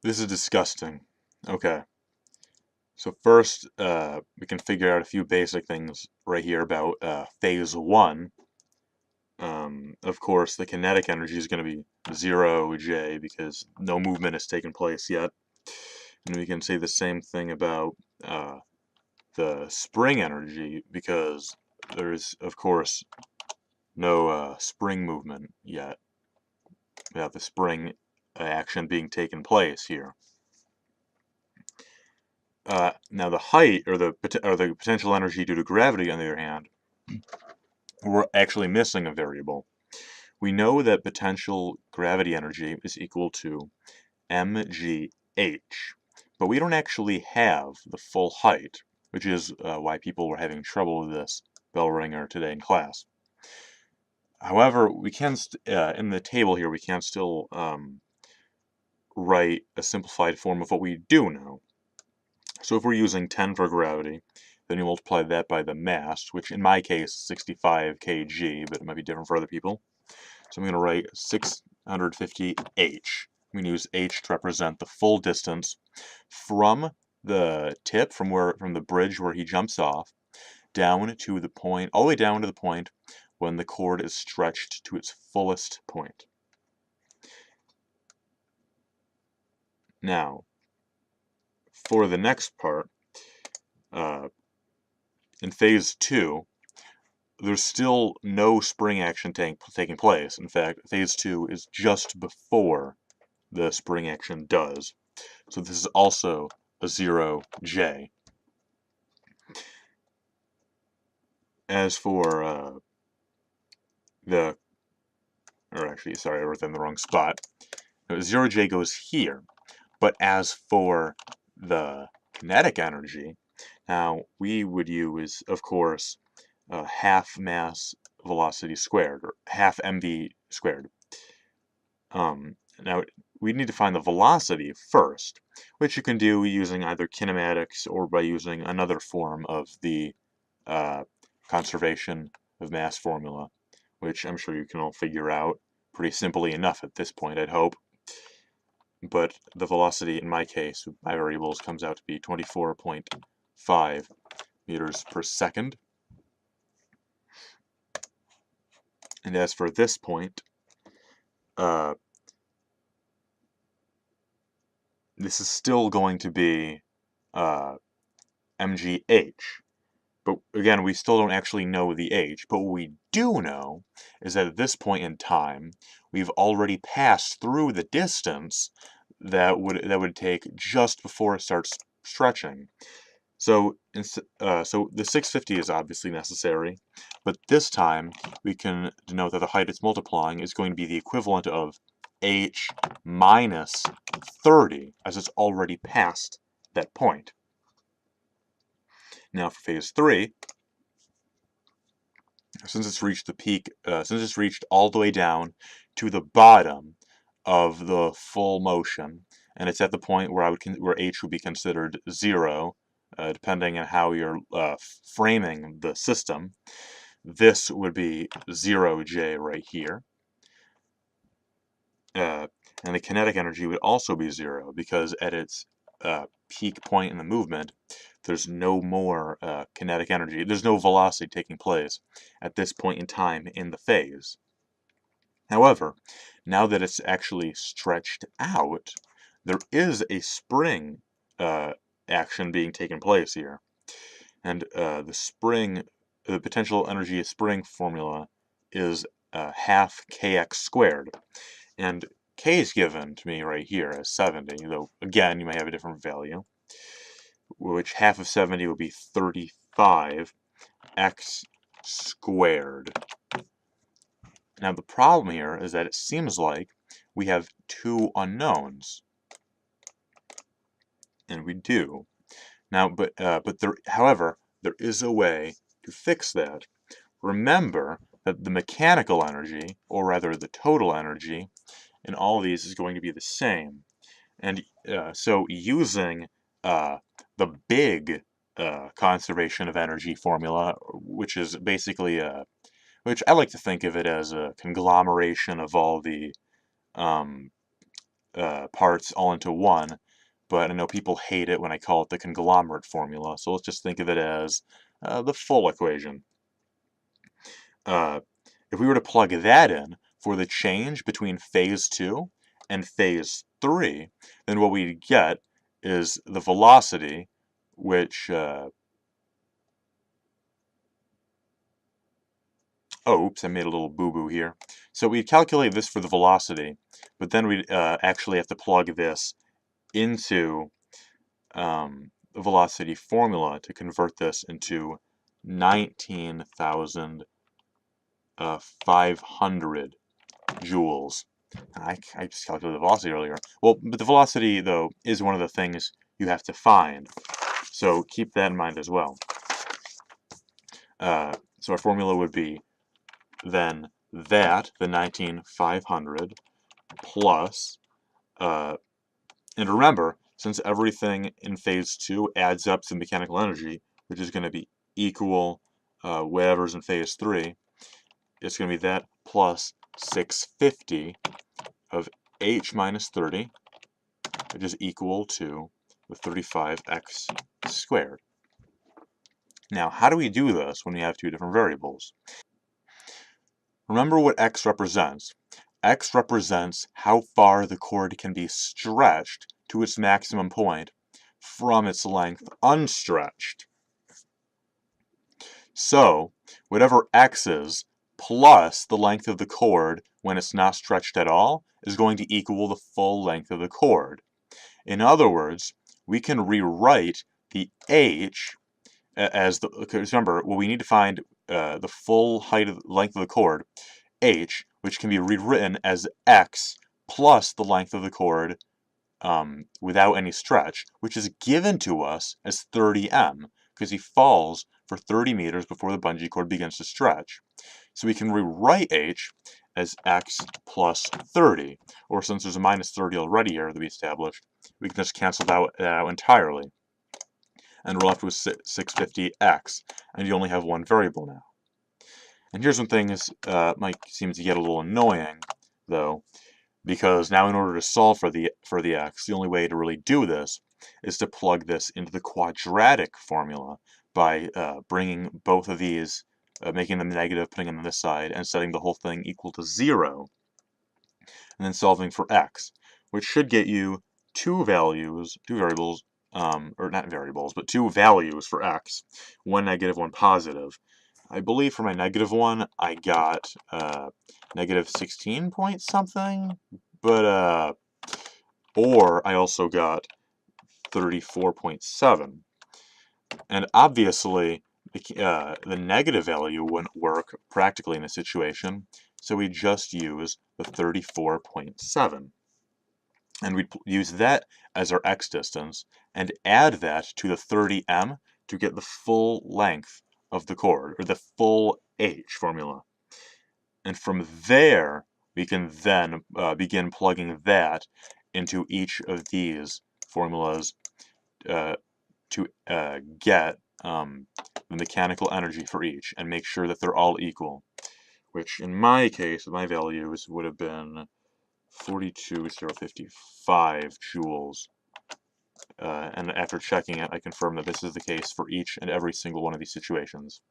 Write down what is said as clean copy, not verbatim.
This is disgusting. Okay. So first, we can figure out a few basic things right here about phase one. Of course, the kinetic energy is going to be 0 J because no movement has taken place yet. And we can say the same thing about uh, the spring energy because there is, of course, no spring movement yet. We have the spring action being taken place here. Now the height, or the potential energy due to gravity, on the other hand, we're actually missing a variable. We know that potential gravity energy is equal to mgh, but we don't actually have the full height, which is why people were having trouble with this bell ringer today in class. However, we can in the table here we can still write a simplified form of what we do know. So if we're using 10 for gravity, then you multiply that by the mass, which in my case is 65 kg, but it might be different for other people. So I'm going to write 650 h. I'm going to use h to represent the full distance from the tip, from the bridge where he jumps off, down to the point, all the way down to the point when the cord is stretched to its fullest point. Now, for the next part, in phase 2, there's still no spring action taking place. In fact, phase 2 is just before the spring action does. So this is also a 0J. As for I wrote that in the wrong spot. 0J goes here. But as for the kinetic energy, now we would use, of course, half mass velocity squared, or half mv squared. Now, we need to find the velocity first, which you can do using either kinematics or by using another form of the conservation of mass formula, which I'm sure you can all figure out pretty simply enough at this point, I'd hope. But the velocity, in my case, with my variables, comes out to be 24.5 meters per second. And as for this point, this is still going to be mgh. But again, we still don't actually know the h. But what we do know is that at this point in time, we've already passed through the distance that would take just before it starts stretching. So the 650 is obviously necessary, but this time we can denote that the height it's multiplying is going to be the equivalent of h minus 30, as it's already past that point. Now for phase 3, since it's reached the peak, since it's reached all the way down to the bottom of the full motion, and it's at the point where h would be considered 0, depending on how you're framing the system, this would be 0J right here. And the kinetic energy would also be 0, because at its peak point in the movement, there's no more kinetic energy. There's no velocity taking place at this point in time in the phase. However, now that it's actually stretched out, there is a spring action being taken place here. And the potential energy of spring formula is half kx squared. And k is given to me right here as 70, though again you may have a different value, which half of 70 would be 35x squared. Now the problem here is that it seems like we have two unknowns, and we do. Now, however, there is a way to fix that. Remember that the mechanical energy, or rather the total energy, in all of these is going to be the same. And so using the big conservation of energy formula, which is basically which I like to think of it as a conglomeration of all the parts all into one, but I know people hate it when I call it the conglomerate formula, so let's just think of it as the full equation. If we were to plug that in for the change between phase 2 and phase 3, then what we get is the velocity, which, oh, oops, I made a little boo-boo here. So we calculate this for the velocity, but then we actually have to plug this into the velocity formula to convert this into 19,500 joules. I just calculated the velocity earlier. Well, but the velocity, though, is one of the things you have to find. So keep that in mind as well. So our formula would be then that, the 19,500, plus, and remember, since everything in phase 2 adds up to mechanical energy, which is going to be equal whatever's in phase 3, it's going to be that plus 650 of h minus 30, which is equal to the 35x squared. Now, how do we do this when we have two different variables? Remember what x represents. X represents how far the cord can be stretched to its maximum point from its length unstretched. So, whatever x is plus the length of the cord when it's not stretched at all is going to equal the full length of the cord. In other words, we can rewrite the h as the, because remember, well, we need to find the full height of length of the cord, h, which can be rewritten as x plus the length of the cord without any stretch, which is given to us as 30m, because he falls for 30 meters before the bungee cord begins to stretch. So we can rewrite h as x plus 30, or since there's a minus 30 already here that we established, we can just cancel that out entirely. And we're left with 650x, and you only have one variable now. And here's when things might seem to get a little annoying, though, because now in order to solve for the x, the only way to really do this is to plug this into the quadratic formula by bringing both of these, making them negative, putting them on this side, and setting the whole thing equal to 0, and then solving for x, which should get you two variables, or not variables, but two values for x, one negative, one positive. I believe for my negative one, I got negative 16 point something, but or I also got 34.7. And obviously, the negative value wouldn't work practically in this situation, so we just use the 34.7. And we'd use that as our x distance, and add that to the 30m to get the full length of the cord, or the full h formula. And from there, we can then begin plugging that into each of these formulas to get the mechanical energy for each, and make sure that they're all equal, which in my case, my values would have been 42,055 joules. And after checking it, I confirm that this is the case for each and every single one of these situations.